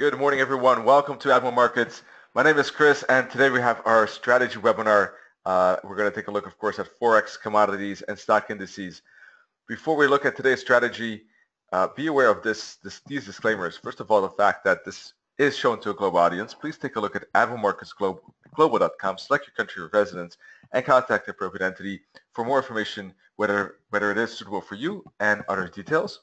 Good morning, everyone. Welcome to Admiral Markets. My name is Chris, and today we have our strategy webinar. We're going to take a look, of course, at Forex, commodities, and stock indices. Before we look at today's strategy, be aware of these disclaimers. First of all, the fact that this is shown to a global audience. Please take a look at admiralmarketsglobal.com, select your country of residence, and contact the appropriate entity for more information, whether it is suitable for you and other details.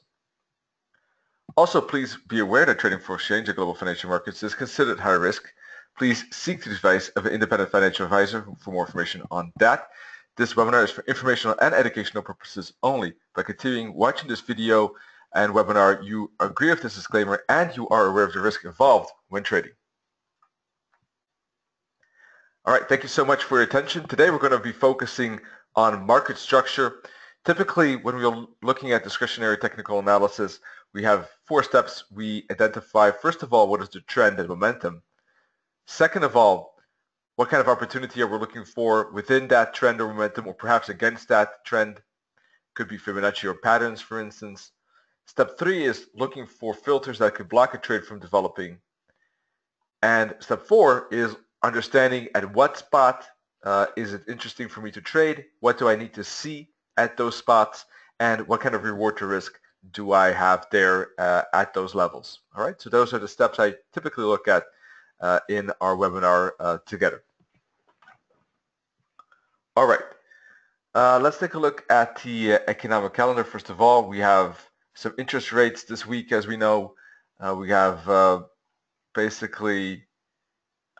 Also, please be aware that trading for exchange and global financial markets is considered high risk. Please seek the advice of an independent financial advisor for more information on that. This webinar is for informational and educational purposes only. By continuing watching this video and webinar, you agree with this disclaimer and you are aware of the risk involved when trading. All right, thank you so much for your attention. Today we're going to be focusing on market structure. Typically, when we're looking at discretionary technical analysis, we have 4 steps. We identify, first of all, what is the trend and momentum. Second of all, what kind of opportunity are we looking for within that trend or momentum, or perhaps against that trend? Could be Fibonacci or patterns, for instance. Step 3 is looking for filters that could block a trade from developing. And step 4 is understanding at what spot is it interesting for me to trade, what do I need to see at those spots, and what kind of reward to risk do I have there at those levels. All right, so those are the steps I typically look at in our webinar together. All right, let's take a look at the economic calendar. First of all, we have some interest rates this week. As we know, we have basically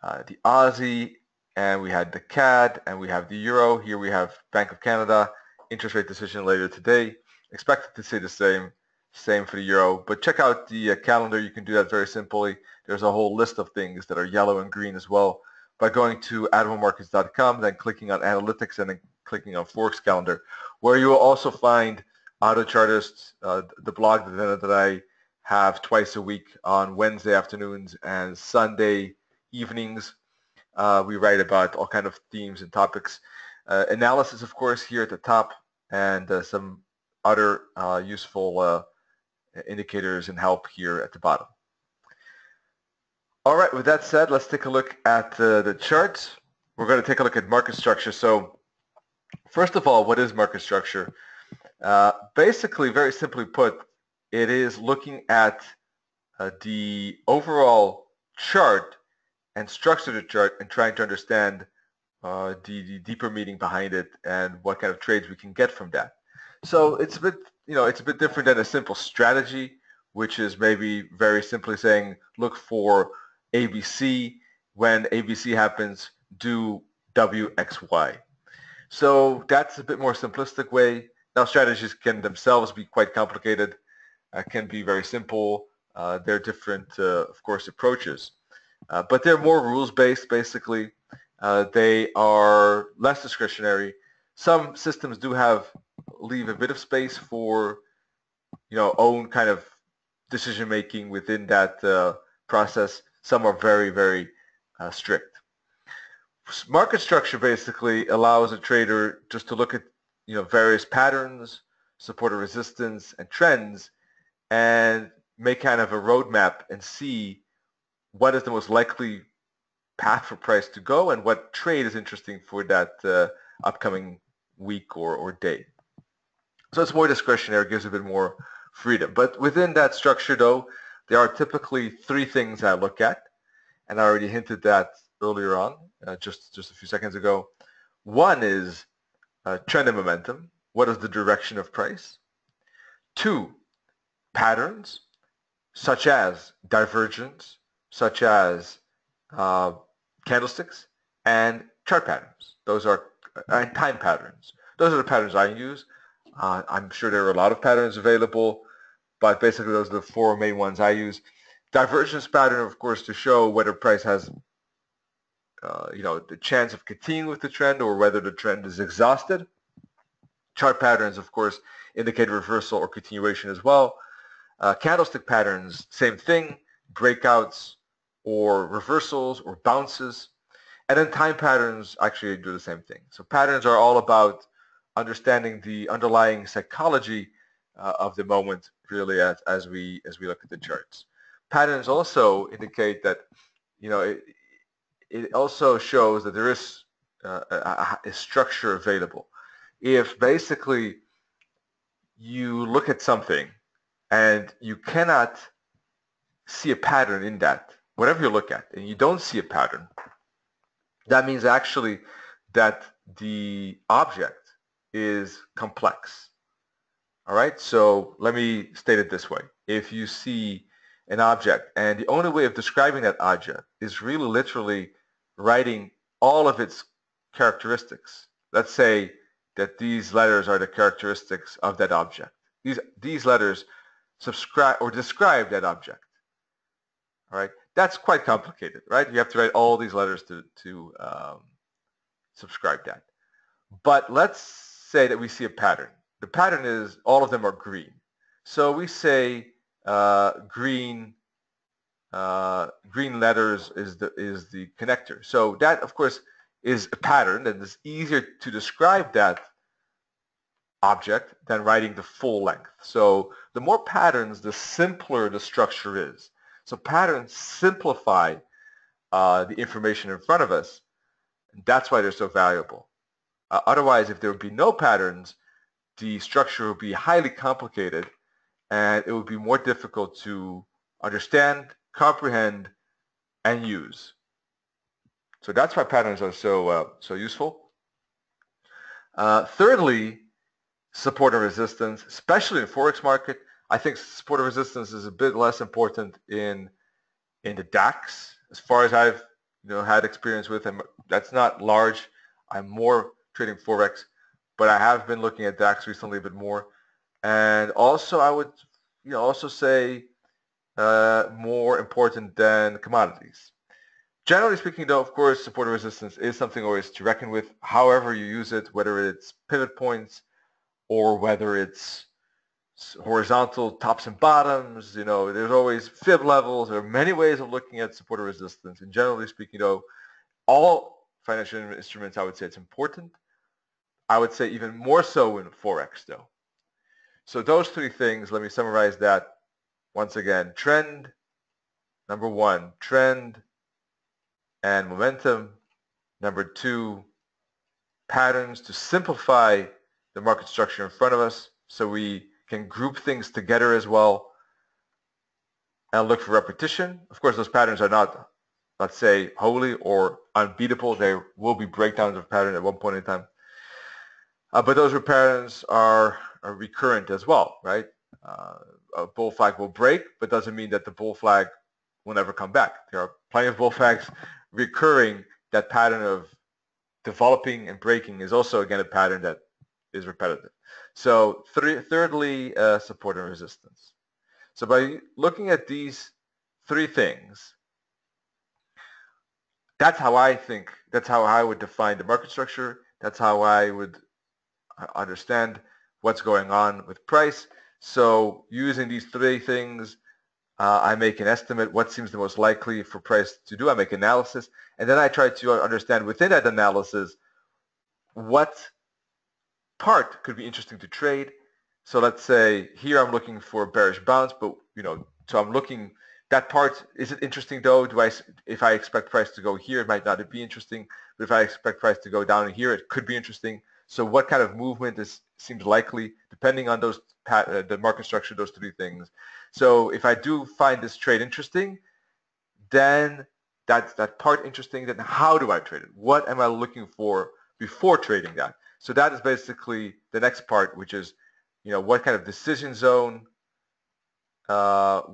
the Aussie, and we had the CAD, and we have the Euro. Here we have Bank of Canada, interest rate decision later today. Expected to say the same for the Euro, but check out the calendar. You can do that very simply. There's a whole list of things that are yellow and green as well by going to admiralmarkets.com, then clicking on analytics, and then clicking on Forex Calendar, where you will also find Auto Chartist, the blog that I have twice a week on Wednesday afternoons and Sunday evenings. We write about all kinds of themes and topics. Analysis, of course, here at the top, and some other useful indicators and help here at the bottom. All right, with that said, let's take a look at the charts. We're going to take a look at market structure. So first of all, what is market structure? Basically, very simply put, it is looking at the overall chart and structure of the chart and trying to understand the deeper meaning behind it and what kind of trades we can get from that. So it's a bit, it's a bit different than a simple strategy, which is maybe very simply saying, look for ABC. When ABC happens, do WXY. So that's a bit more simplistic way. Now, strategies can themselves be quite complicated, can be very simple. There are different, of course, approaches. But they're more rules-based, basically. They are less discretionary. Some systems do leave a bit of space for, own kind of decision-making within that process. Some are very, very strict. Market structure basically allows a trader just to look at, various patterns, support and resistance, and trends, and make kind of a roadmap and see what is the most likely path for price to go and what trade is interesting for that upcoming week or day. So it's more discretionary, gives a bit more freedom. But within that structure, though, there are typically 3 things I look at, and I already hinted that earlier on, just a few seconds ago. One is trend and momentum. What is the direction of price? 2, patterns, such as divergence, such as candlesticks, and chart patterns. Those are and time patterns. Those are the patterns I use. I'm sure there are a lot of patterns available, but basically those are the 4 main ones I use. Divergence pattern, of course, to show whether price has the chance of continuing with the trend or whether the trend is exhausted. Chart patterns, of course, indicate reversal or continuation as well. Candlestick patterns, same thing, breakouts or reversals or bounces. And then time patterns actually do the same thing. So patterns are all about understanding the underlying psychology of the moment, really, as we look at the charts. patterns also indicate that, it also shows that there is a structure available. If basically you look at something and you cannot see a pattern in that, whatever you look at, and you don't see a pattern, that means actually that the object is complex. All right, so let me state it this way. If you see an object, and the only way of describing that object is really literally writing all of its characteristics. Let's say that these letters are the characteristics of that object. These letters subscribe or describe that object. All right, that's quite complicated, right? You have to write all these letters to subscribe that. But let's say that we see a pattern. The pattern is all of them are green. So we say green letters is the connector. So that, of course, is a pattern, and it's easier to describe that object than writing the full length. So the more patterns, the simpler the structure is. So patterns simplify the information in front of us, and that's why they're so valuable. Otherwise, if there would be no patterns, the structure would be highly complicated, and it would be more difficult to understand, comprehend, and use. So that's why patterns are so useful. Thirdly, support and resistance, especially in Forex market. I think support and resistance is a bit less important in the DAX, as far as I've had experience with them. That's not large. I'm more trading Forex, but I have been looking at DAX recently a bit more. And also, I would also say more important than commodities. Generally speaking, though, of course, support and resistance is something always to reckon with. However you use it, whether it's pivot points or whether it's horizontal tops and bottoms, there's always fib levels. There are many ways of looking at support and resistance. And generally speaking, though, all financial instruments, I would say it's important. I would say even more so in Forex, though. So those three things, let me summarize that once again. Trend, number one, trend and momentum. Number two, patterns to simplify the market structure in front of us so we can group things together as well and look for repetition. Of course, those patterns are not, let's say, holy or unbeatable. There will be breakdowns of pattern at one point in time. But those patterns are recurrent as well, right? A bull flag will break, but doesn't mean that the bull flag will never come back. There are plenty of bull flags recurring. That pattern of developing and breaking is also, again, a pattern that is repetitive. So thirdly, support and resistance. So by looking at these three things, that's how I would define the market structure. That's how I would understand what's going on with price. So using these three things, I make an estimate, what seems the most likely for price to do. I make analysis, and then I try to understand within that analysis what part could be interesting to trade. So let's say here I'm looking for a bearish bounce, but so I'm looking, that part, is it interesting though? If I expect price to go here, it might not be interesting, but if I expect price to go down here, it could be interesting. So what kind of movement seems likely, depending on the market structure, those three things. So if I do find this trade interesting, then that's that part interesting. Then how do I trade it? What am I looking for before trading that? So that is basically the next part, which is, what kind of decision zone, where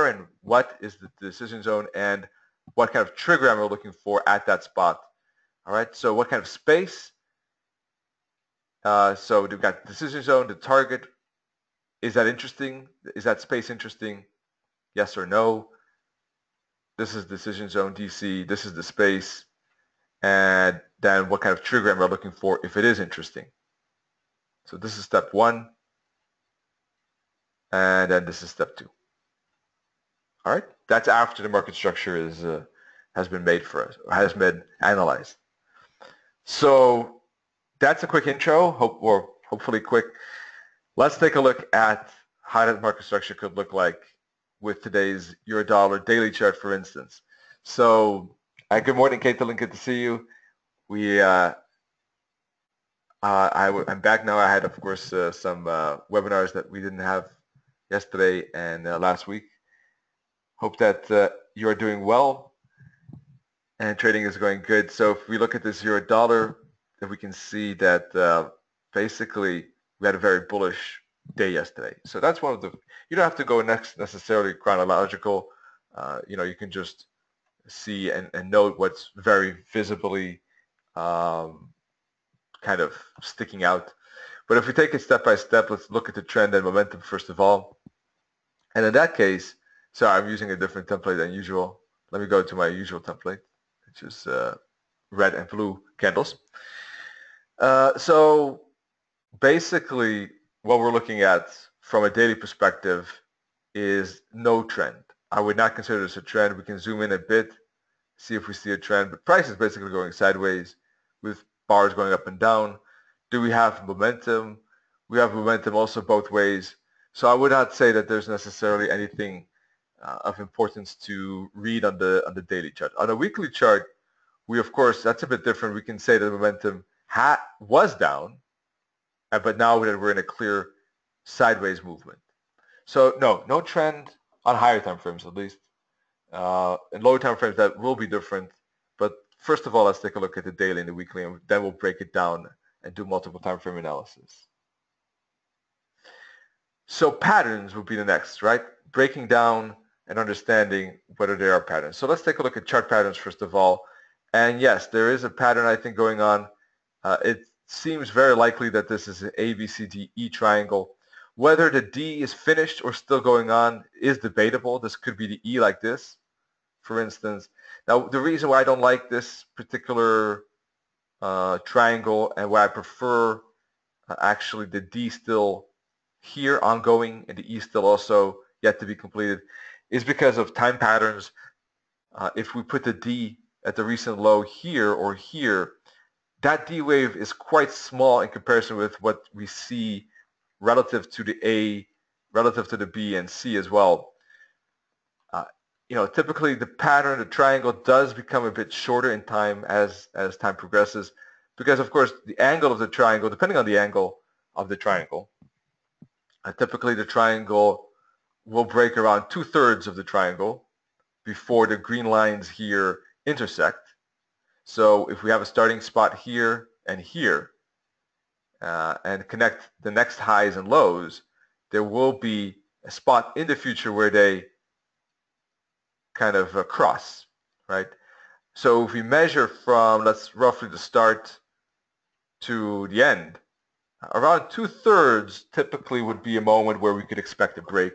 and what is the decision zone, and what kind of trigger am I looking for at that spot? All right. So what kind of space? So we've got decision zone, the target. Is that interesting? Is that space interesting? Yes or no? This is decision zone DC. This is the space. And then what kind of trigger am I looking for if it is interesting? So this is step one. And then this is step two. All right. That's after the market structure has been made for us, or has been analyzed. So that's a quick intro, hopefully quick. Let's take a look at how that market structure could look like with today's euro dollar daily chart, for instance. So, good morning, Caitlin. Good to see you. I'm back now. I had, of course, some webinars that we didn't have yesterday and last week. Hope that you are doing well and trading is going good. So if we look at this euro dollar, then we can see that basically we had a very bullish day yesterday. So that's one of the, you don't have to go necessarily chronological. You can just see and note what's very visibly kind of sticking out. But if we take it step by step, let's look at the trend and momentum first of all. And in that case, sorry, I'm using a different template than usual. Let me go to my usual template, which is red and blue candles. So basically what we're looking at from a daily perspective is no trend. I would not consider this a trend. We can zoom in a bit, see if we see a trend, but price is basically going sideways with bars going up and down. Do we have momentum? We have momentum also both ways. So I would not say that there's necessarily anything of importance to read on the daily chart. On a weekly chart, we, of course, that's a bit different. We can say that the momentum was down, but now that we're in a clear sideways movement. So no trend on higher time frames, at least. In lower time frames, that will be different. But first of all, let's take a look at the daily and the weekly, and then we'll break it down and do multiple time frame analysis. So patterns will be the next, right? Breaking down and understanding whether there are patterns. So let's take a look at chart patterns first of all. And yes, there is a pattern, I think, going on. It seems very likely that this is an A, B, C, D, E triangle. Whether the D is finished or still going on is debatable. This could be the E like this, for instance. Now, the reason why I don't like this particular triangle and why I prefer actually the D still here ongoing and the E still also yet to be completed is because of time patterns. If we put the D at the recent low here or here, that D wave is quite small in comparison with what we see relative to the A, relative to the B and C as well. Typically the pattern, the triangle does become a bit shorter in time as time progresses because, of course, the angle of the triangle, depending on the angle of the triangle, typically the triangle will break around 2/3 of the triangle before the green lines here intersect. So if we have a starting spot here and here and connect the next highs and lows, there will be a spot in the future where they kind of cross, right? So if we measure from, let's roughly the start to the end, around 2/3 typically would be a moment where we could expect a break,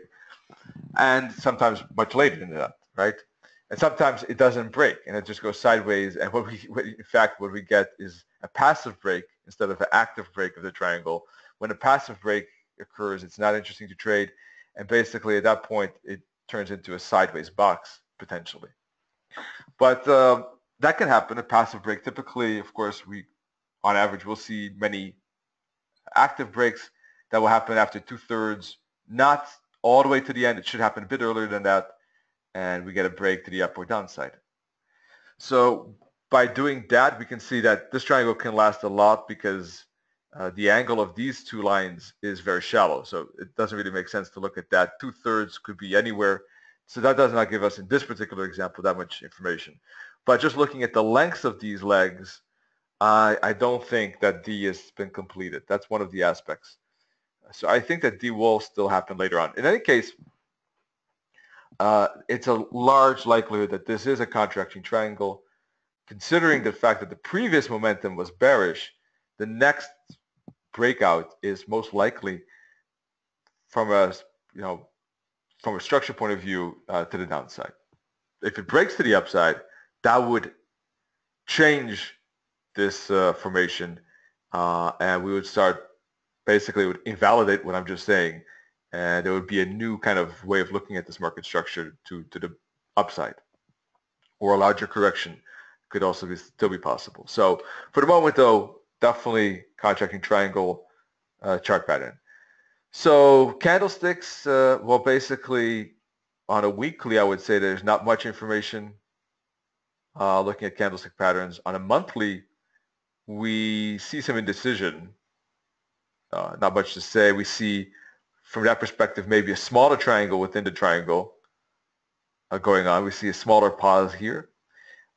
and sometimes much later than that, right? And sometimes it doesn't break and it just goes sideways, and in fact what we get is a passive break instead of an active break of the triangle. When a passive break occurs, it's not interesting to trade, and basically at that point it turns into a sideways box potentially. But that can happen, a passive break. Typically, of course, we on average will see many active breaks that will happen after 2/3, not all the way to the end. It should happen a bit earlier than that, and we get a break to the up or downside. So by doing that, we can see that this triangle can last a lot because the angle of these two lines is very shallow. So it doesn't really make sense to look at that. 2/3 could be anywhere. So that does not give us, in this particular example, that much information. But just looking at the lengths of these legs, I don't think that D has been completed. That's one of the aspects. So I think that D will still happen later on. In any case, it's a large likelihood that this is a contracting triangle. Considering the fact that the previous momentum was bearish, the next breakout is most likely from a structure point of view to the downside. If it breaks to the upside, that would change this formation, and we would start, basically it would invalidate what I'm just saying, and there would be a new kind of way of looking at this market structure to the upside, or a larger correction could also still be possible. So for the moment though, definitely contracting triangle chart pattern. So candlesticks, well, basically on a weekly, I would say there's not much information looking at candlestick patterns. On a monthly, we see some indecision. Not much to say. We see, from that perspective, maybe a smaller triangle within the triangle going on. We see a smaller pause here.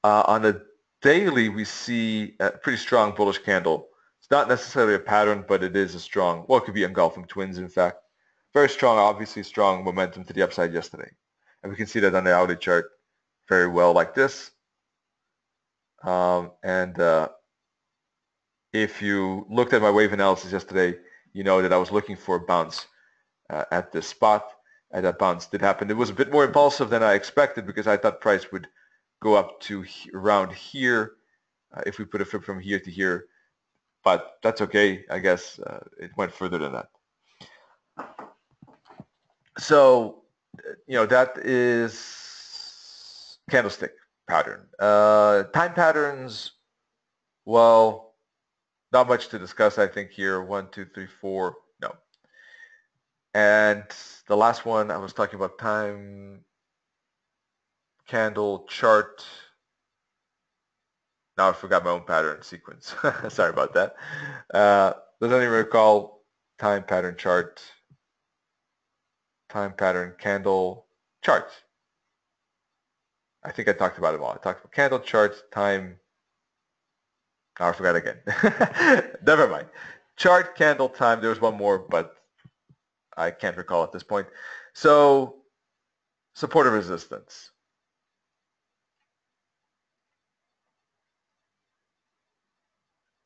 On a daily, we see a pretty strong bullish candle. It's not necessarily a pattern, but it is a strong, well, it could be engulfing twins, in fact. Very strong, obviously strong momentum to the upside yesterday. And we can see that on the hourly chart very well like this. If you looked at my wave analysis yesterday, you know that I was looking for a bounce at this spot, and that bounce did happen. It was a bit more impulsive than I expected because I thought price would go up to around here if we put a flip from here to here, but that's okay. I guess it went further than that. So, that is candlestick pattern. Time patterns, well, not much to discuss, I think, here. 1, 2, 3, 4, no. And the last one, I was talking about time candle chart. Now I forgot my own pattern sequence. Sorry about that. Does anyone recall time pattern chart? Time pattern candle chart. I think I talked about it all. I talked about candle charts, time. Oh, I forgot again. Never mind. Chart, candle, time. There's one more, but I can't recall at this point. So, support and resistance.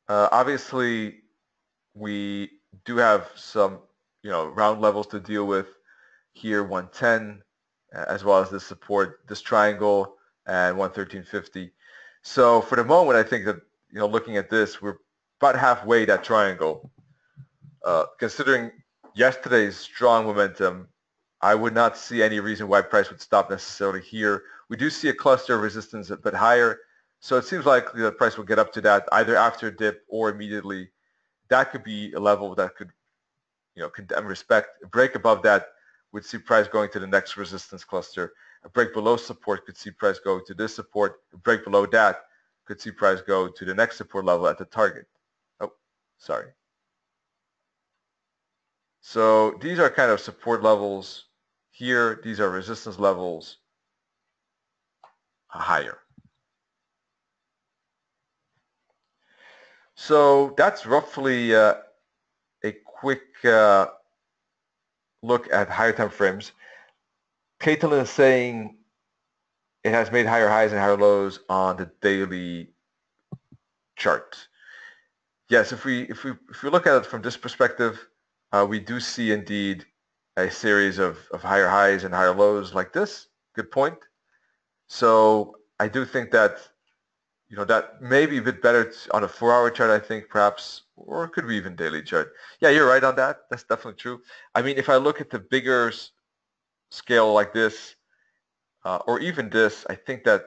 Obviously, we do have some, round levels to deal with here, 110, as well as this support, this triangle, and 113.50. So for the moment, I think that, looking at this, we're about halfway that triangle. Considering yesterday's strong momentum, I would not see any reason why price would stop necessarily here. We do see a cluster of resistance a bit higher, so it seems likely that price will get up to that either after a dip or immediately. That could be a level that could, condemn respect. A break above that would see price going to the next resistance cluster. A break below support could see price go to this support. A break below that could see price go to the next support level at the target. Oh, sorry. So these are kind of support levels here. These are resistance levels higher. So that's roughly a quick look at higher time frames. Caitlin is saying it has made higher highs and higher lows on the daily chart. Yes, if we look at it from this perspective, we do see indeed a series of higher highs and higher lows like this. Good point. So I do think that that may be a bit better on a 4-hour chart, I think, perhaps, or it could be even daily chart. Yeah, you're right on that. That's definitely true. I mean, if I look at the bigger scale like this, or even this, I think that,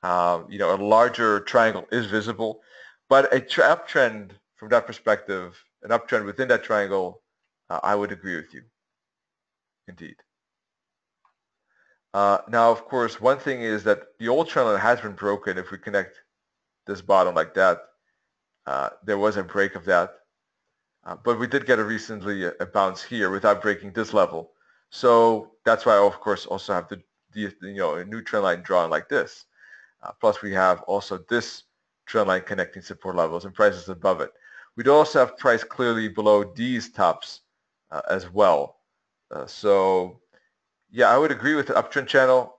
a larger triangle is visible. But a uptrend from that perspective, an uptrend within that triangle, I would agree with you, indeed. Now, of course, one thing is that the old trend line has been broken. If we connect this bottom like that, there was a break of that. But we did get recently a bounce here without breaking this level. So that's why I, of course, also have a new trend line drawn like this. Plus, we have also this trend line connecting support levels and prices above it. We'd also have price clearly below these tops as well. So yeah, I would agree with the uptrend channel,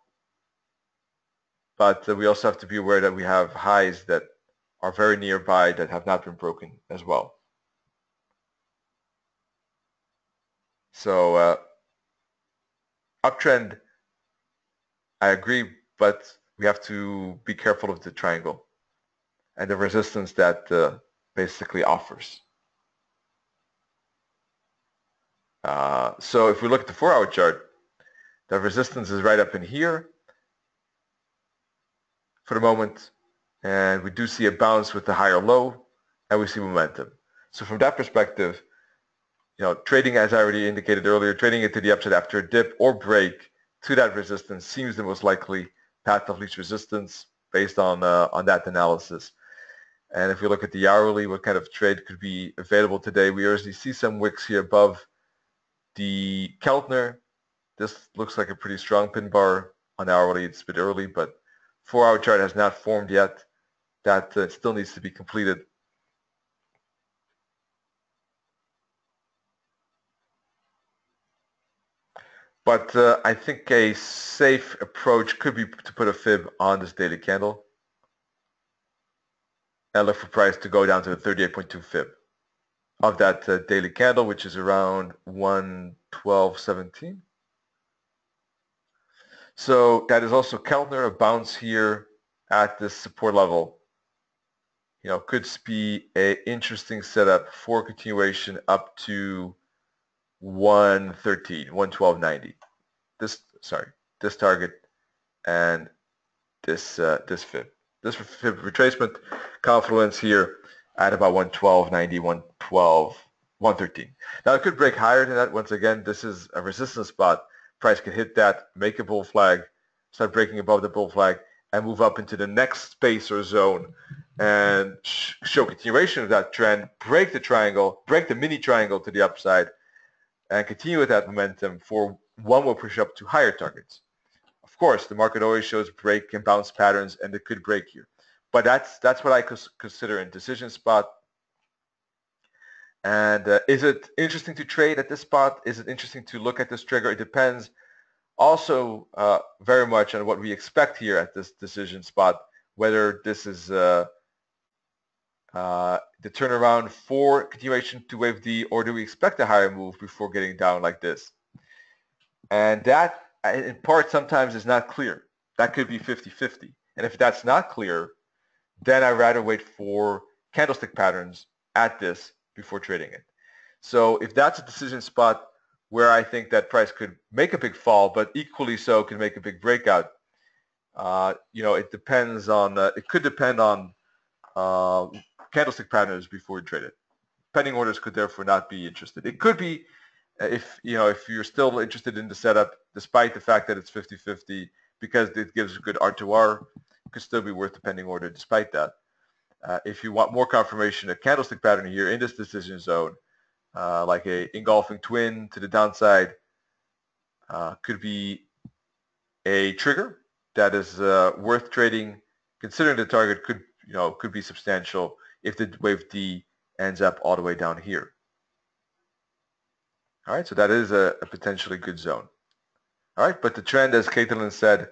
but we also have to be aware that we have highs that are very nearby that have not been broken as well. So uptrend, I agree, but we have to be careful of the triangle and the resistance that basically offers. So if we look at the 4-hour chart, the resistance is right up in here for the moment, and we do see a bounce with the higher low, and we see momentum. So from that perspective, trading, as I already indicated earlier, trading it to the upside after a dip or break to that resistance seems the most likely path of least resistance based on that analysis. And if we look at the hourly, what kind of trade could be available today? We already see some wicks here above the Keltner. This looks like a pretty strong pin bar on hourly. It's a bit early, but 4-hour chart has not formed yet. That still needs to be completed. But I think a safe approach could be to put a fib on this daily candle and look for price to go down to the 38.2 fib of that daily candle, which is around 112.17. So that is also Keltner, a bounce here at this support level. You know, could be an interesting setup for continuation up to 113, 112.90. This target and this fib. This fib retracement confluence here at about 112.90, 112, 113. Now it could break higher than that. Once again, this is a resistance spot. Price could hit that, make a bull flag, start breaking above the bull flag, and move up into the next space or zone and show continuation of that trend, break the triangle, break the mini triangle to the upside, and continue with that momentum for one more push up to higher targets. Of course, the market always shows break and bounce patterns, and it could break here. But that's what I consider a decision spot. And is it interesting to trade at this spot? Is it interesting to look at this trigger? It depends also very much on what we expect here at this decision spot, whether this is the turnaround for continuation to wave D, or do we expect a higher move before getting down like this? And that, in part, sometimes is not clear. That could be 50-50. And if that's not clear, then I'd rather wait for candlestick patterns at this before trading it. So if that's a decision spot where I think that price could make a big fall, but equally so can make a big breakout, you know, it depends on, it could depend on candlestick patterns before you trade it. Pending orders could therefore not be interested. It could be if you're still interested in the setup, despite the fact that it's 50-50, because it gives a good R2R, it could still be worth the pending order despite that. If you want more confirmation, a candlestick pattern here in this decision zone, like a engulfing twin to the downside, could be a trigger that is worth trading, considering the target could be substantial if the wave D ends up all the way down here. All right, so that is a potentially good zone. All right, but the trend, as Caitlin said,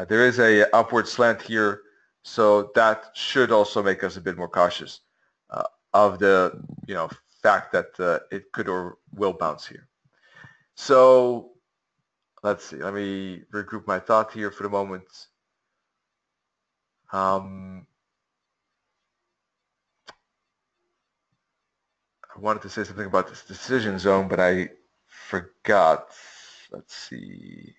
there is a upward slant here, so that should also make us a bit more cautious of the fact that it could or will bounce here. So let's see. Let me regroup my thought here for the moment. I wanted to say something about this decision zone, but I forgot. Let's see.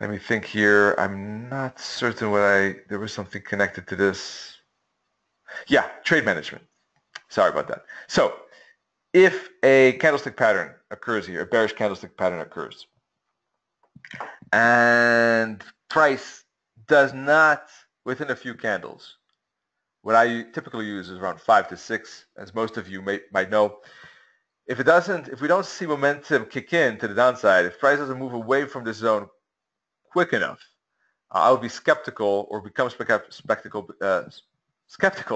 Let me think here. I'm not certain there was something connected to this. Yeah, trade management. Sorry about that. So if a candlestick pattern occurs here, a bearish candlestick pattern occurs, and price does not, within a few candles, what I typically use is around 5 to 6, as most of you might know. If we don't see momentum kick in to the downside, if price doesn't move away from this zone quick enough, I'll be skeptical or become skeptical,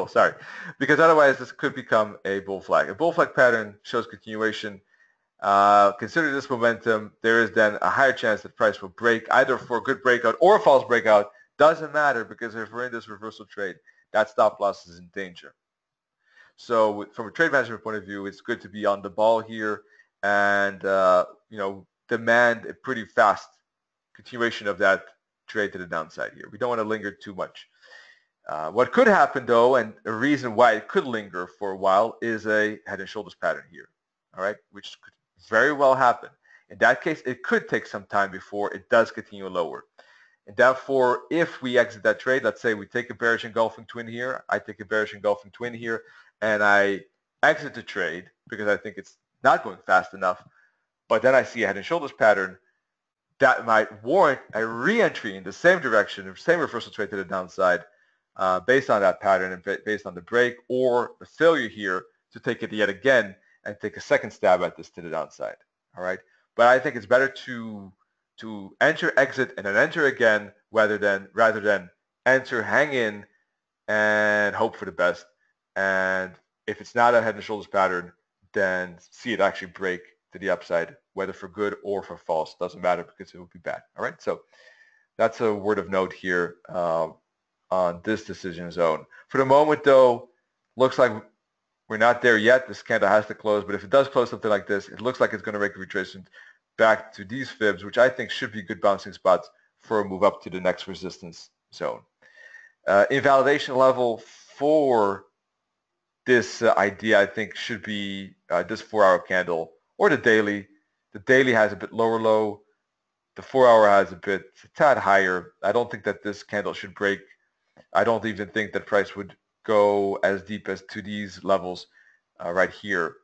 sorry, because otherwise this could become a bull flag. A bull flag pattern shows continuation. Considering this momentum, there is then a higher chance that price will break either for a good breakout or a false breakout. Doesn't matter, because if we're in this reversal trade, that stop loss is in danger. So from a trade management point of view, it's good to be on the ball here and demand a pretty fast continuation of that trade to the downside here. We don't want to linger too much. What could happen, though, and a reason why it could linger for a while, is a head and shoulders pattern here, all right, which could very well happen. In that case, it could take some time before it does continue lower. And therefore, if we exit that trade, let's say we take a bearish engulfing twin here, I take a bearish engulfing twin here, and I exit the trade because I think it's not going fast enough, but then I see a head and shoulders pattern, that might warrant a re-entry in the same direction, the same reversal trade to the downside, based on that pattern and based on the break or the failure here to take it yet again and take a second stab at this to the downside. All right, but I think it's better to enter, exit, and then enter again rather than enter, hang in, and hope for the best. And if it's not a head and shoulders pattern, then see it actually break to the upside, whether for good or for false, doesn't matter because it will be bad. All right, so that's a word of note here on this decision zone. For the moment, though, looks like we're not there yet. This candle has to close, but if it does close something like this, it looks like it's going to make a retracement back to these fibs, which I think should be good bouncing spots for a move up to the next resistance zone. Invalidation level for this idea, I think, should be this 4-hour candle or the daily. The daily has a bit lower low. The 4-hour has a tad higher. I don't think that this candle should break. I don't even think that price would go as deep as to these levels right here.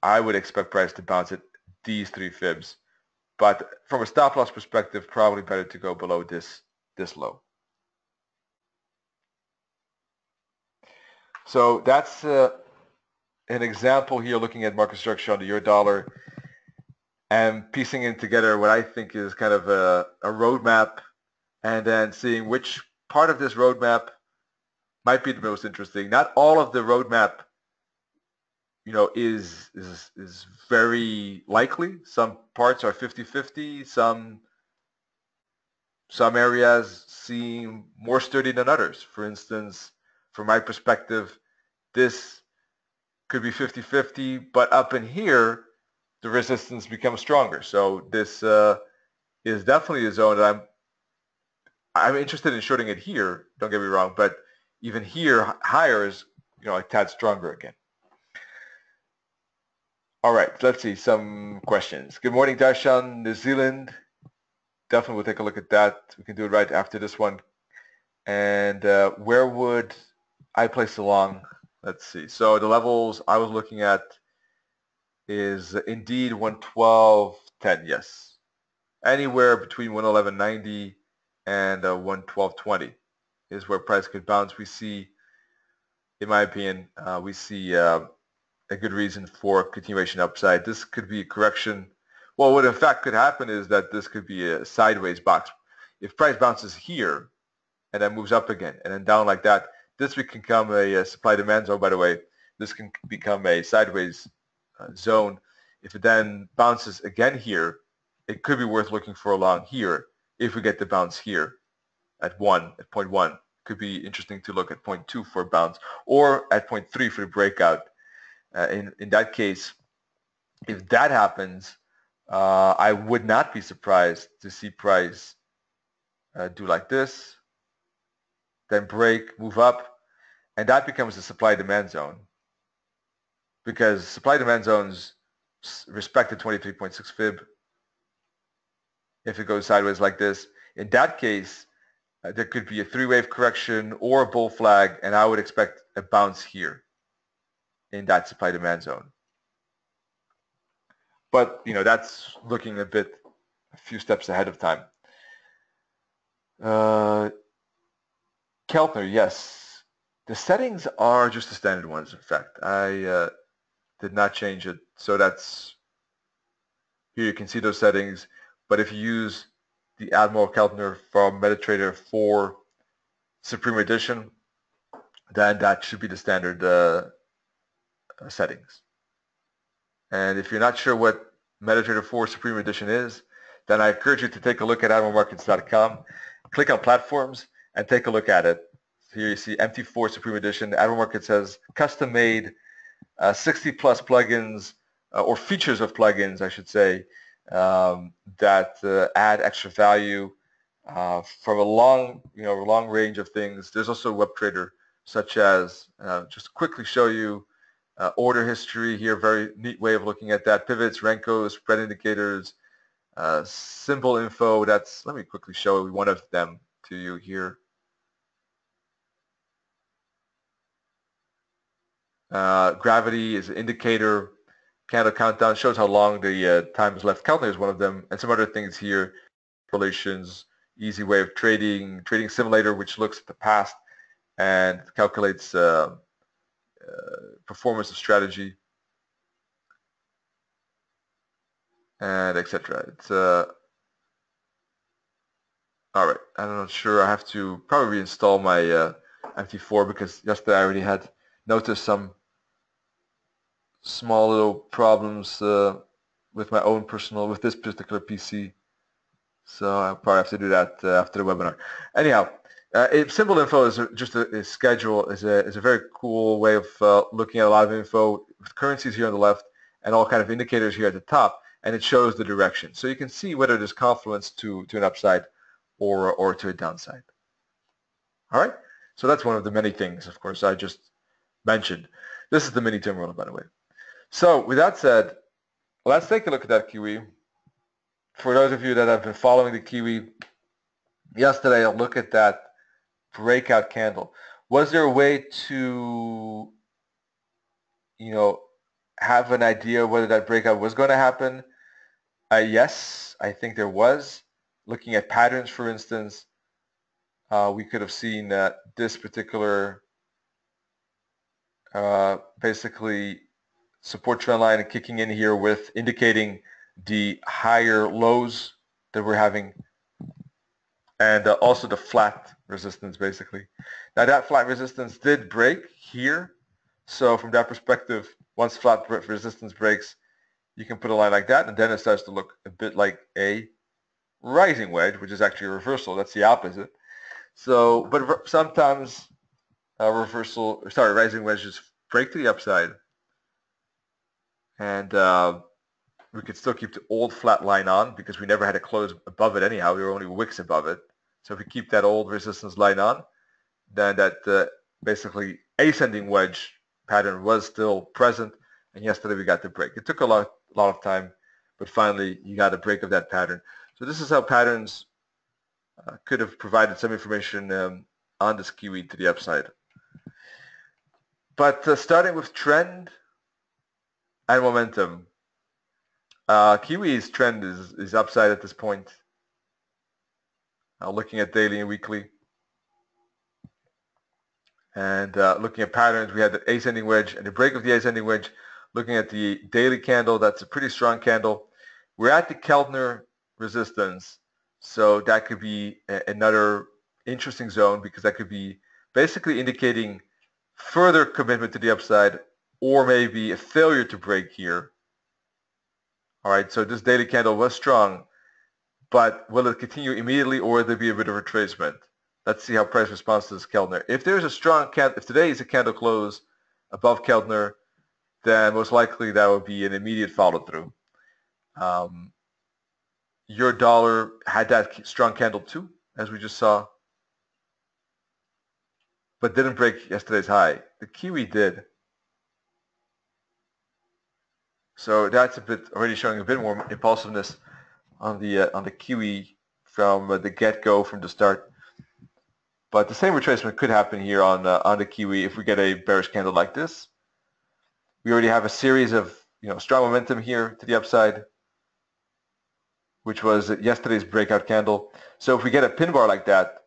I would expect price to bounce at these 3 fibs. But from a stop loss perspective, probably better to go below this low. So that's an example here looking at market structure on the euro dollar and piecing in together what I think is kind of a roadmap, and then seeing which part of this roadmap might be the most interesting. Not all of the roadmap, is very likely. Some parts are 50-50. Some areas seem more sturdy than others. For instance, from my perspective, this could be 50-50, but up in here, the resistance becomes stronger. So this is definitely a zone that I'm interested in shorting it here. Don't get me wrong, but even here, higher is a tad stronger again. All right, let's see some questions. Good morning, Darshan, New Zealand. Definitely we'll take a look at that. We can do it right after this one. And where would I place the long? Let's see. So the levels I was looking at is indeed 112.10, yes. Anywhere between 111.90 and 112.20 is where price could bounce. We see, in my opinion, we see a good reason for continuation upside. This could be a correction. Well, what in fact could happen is that this could be a sideways box. If price bounces here and then moves up again and then down like that, this can become a supply-demand zone, by the way. This can become a sideways zone. If it then bounces again here, it could be worth looking for a long here if we get the bounce here at 0.1. Could be interesting to look at 0.2 for a bounce or at 0.3 for the breakout. In that case, if that happens, I would not be surprised to see price do like this, then break, move up, and that becomes a supply-demand zone because supply-demand zones respect the 23.6 fib. If it goes sideways like this, in that case, there could be a 3-wave correction or a bull flag, and I would expect a bounce here in that supply-demand zone. But, that's looking a few steps ahead of time. Keltner, yes. The settings are just the standard ones, in fact. I did not change it. So that's, here you can see those settings. But if you use the Admiral Keltner from MetaTrader 4 Supreme Edition, then that should be the standard settings. And if you're not sure what MetaTrader 4 Supreme Edition is, then I encourage you to take a look at admiralmarkets.com, click on platforms, and take a look at it. Here you see MT4 Supreme Edition. Admiral Markets has custom-made 60-plus plugins, or features of plugins, I should say, that add extra value from a long range of things. There's also a web trader, such as just to quickly show you order history here, very neat way of looking at that. Pivots, Renkos, spread indicators, Symbol info, let me quickly show one of them to you here. Gravity is an indicator. Candle countdown shows how long the time is left. Calculator is one of them, and some other things here. Relations, easy way of trading simulator, which looks at the past and calculates performance of strategy, and etc. It's all right. I'm not sure. I have to probably reinstall my MT4 because yesterday I already had noticed some small little problems with my own with this particular PC. So I'll probably have to do that after the webinar. Anyhow, symbol info is just a schedule, is a very cool way of looking at a lot of info with currencies here on the left and all kind of indicators here at the top, and it shows the direction. So you can see whether there's confluence to an upside or to a downside. All right, so that's one of the many things, of course, I just mentioned. This is the mini terminal, by the way. So with that said, let's take a look at that QE. For those of you that have been following the QE, yesterday I'll look at that breakout candle. Was there a way to, have an idea whether that breakout was going to happen? Yes, I think there was. Looking at patterns, for instance, we could have seen that this particular basically support trend line and kicking in here with indicating the higher lows that we're having, and also the flat resistance basically. Now that flat resistance did break here, so from that perspective, once flat resistance breaks, you can put a line like that, and then it starts to look a bit like a rising wedge, which is actually a reversal. That's the opposite. So, but sometimes rising wedges break to the upside, and we could still keep the old flat line on because we never had a close above it anyhow. We were only wicks above it. So if we keep that old resistance line on, then that basically ascending wedge pattern was still present. And yesterday we got the break. It took a lot of time, but finally you got a break of that pattern. So this is how patterns could have provided some information on this QE to the upside. But starting with trend and momentum, QE's trend is upside at this point. Looking at daily and weekly, and looking at patterns, we had the ascending wedge and the break of the ascending wedge. Looking at the daily candle, that's a pretty strong candle. We're at the Keltner resistance, so that could be another interesting zone because that could be basically indicating further commitment to the upside or maybe a failure to break here. All right, so this daily candle was strong, but will it continue immediately or will there be a bit of retracement? Let's see how price responds to this Keltner. If there's a strong candle, if today is a candle close above Keltner, then most likely that would be an immediate follow through. Your dollar had that strong candle too, as we just saw, but didn't break yesterday's high. The Kiwi did. So that's already showing a bit more impulsiveness on the Kiwi from the get-go, from the start. But the same retracement could happen here on the Kiwi if we get a bearish candle like this. We already have a series of strong momentum here to the upside, which was yesterday's breakout candle. So if we get a pin bar like that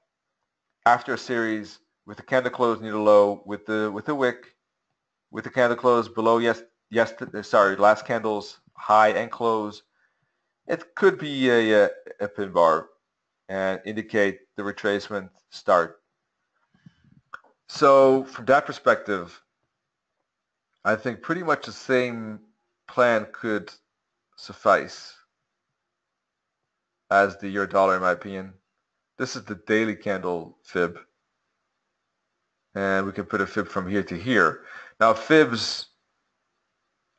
after a series with the candle close near the low, with the wick, with the candle close below last candle's high and close, it could be a pin bar and indicate the retracement start. So from that perspective, I think pretty much the same plan could suffice as the euro dollar, in my opinion. This is the daily candle fib, and we can put a fib from here to here. Now fibs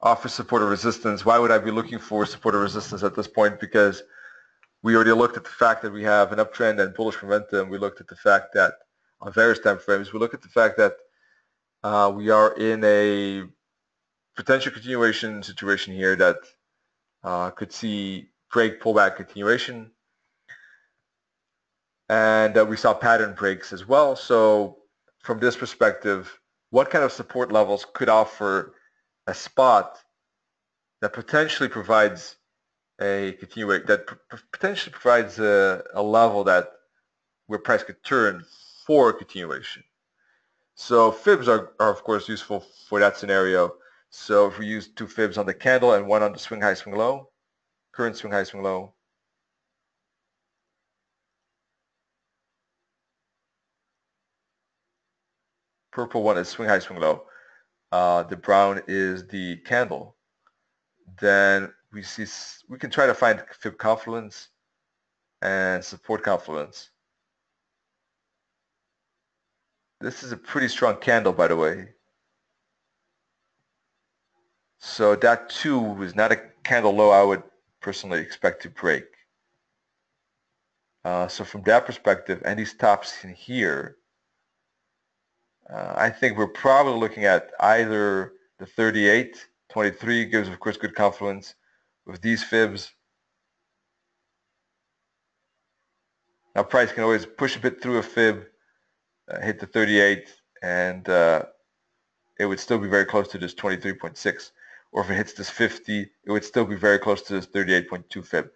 offer support or resistance. Why would I be looking for support or resistance at this point? Because we already looked at the fact that we have an uptrend and bullish momentum. We looked at the fact that on various time frames, we look at the fact that we are in a potential continuation situation here that could see break, pullback, continuation. And we saw pattern breaks as well. So from this perspective, what kind of support levels could offer a spot that potentially provides a continuation, that potentially provides a level that where price could turn for continuation. So fibs are of course useful for that scenario. So if we use 2 fibs on the candle and 1 on the swing high, swing low, current swing high, swing low, purple one is swing high, swing low. The brown is the candle. Then we can try to find fib confluence and support confluence. This is a pretty strong candle, by the way. So that too is not a candle low I would personally expect to break. So from that perspective, and these tops in here, I think we're probably looking at either the 38, 23 gives of course good confluence with these fibs. Now price can always push a bit through a fib, hit the 38, and it would still be very close to this 23.6. Or if it hits this 50, it would still be very close to this 38.2 fib.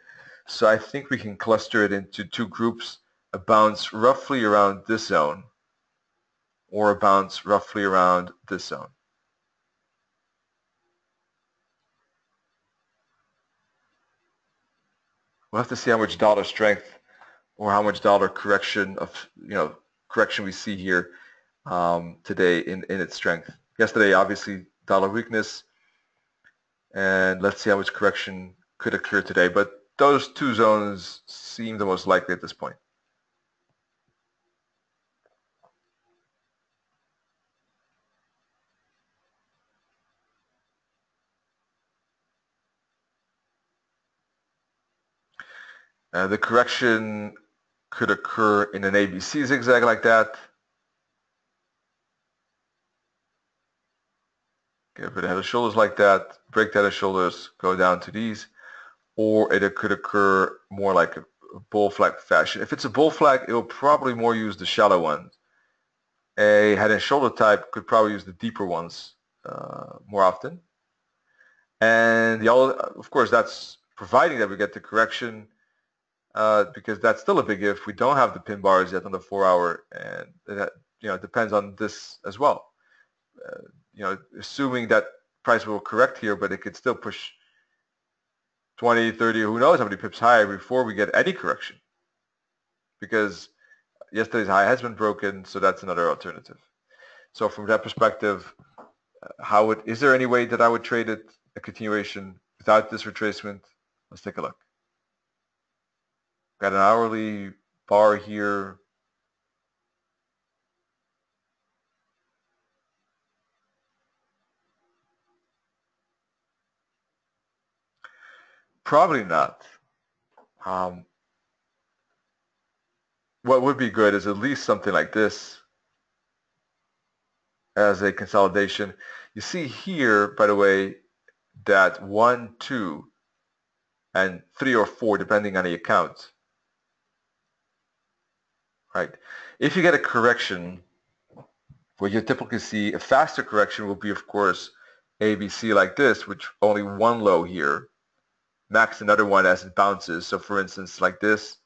So I think we can cluster it into 2 groups, a bounce roughly around this zone, or a bounce roughly around this zone. We'll have to see how much dollar strength or how much dollar correction correction we see here today in its strength. Yesterday, obviously, dollar weakness, and let's see how much correction could occur today. But those 2 zones seem the most likely at this point. The correction could occur in an ABC zigzag like that. Get a bit of head and shoulders like that, break the head and shoulders, go down to these, or it could occur more like a bull flag fashion. If it's a bull flag, it will probably more use the shallow ones. A head and shoulder type could probably use the deeper ones more often. And of course, that's providing that we get the correction, because that's still a big if. We don't have the pin bars yet on the 4-hour, and it depends on this as well. Assuming that price will correct here, but it could still push 20, 30, who knows how many pips higher before we get any correction, because yesterday's high has been broken, so that's another alternative. So from that perspective, is there any way that I would trade it a continuation without this retracement? Let's take a look. Got an hourly bar here. Probably not. What would be good is at least something like this as a consolidation. You see here, by the way, that 1, 2, and 3 or 4, depending on the account. Right. If you get a correction, what you typically see, a faster correction will be, of course, ABC like this, which only 1 low here, max another one as it bounces. So for instance, like this,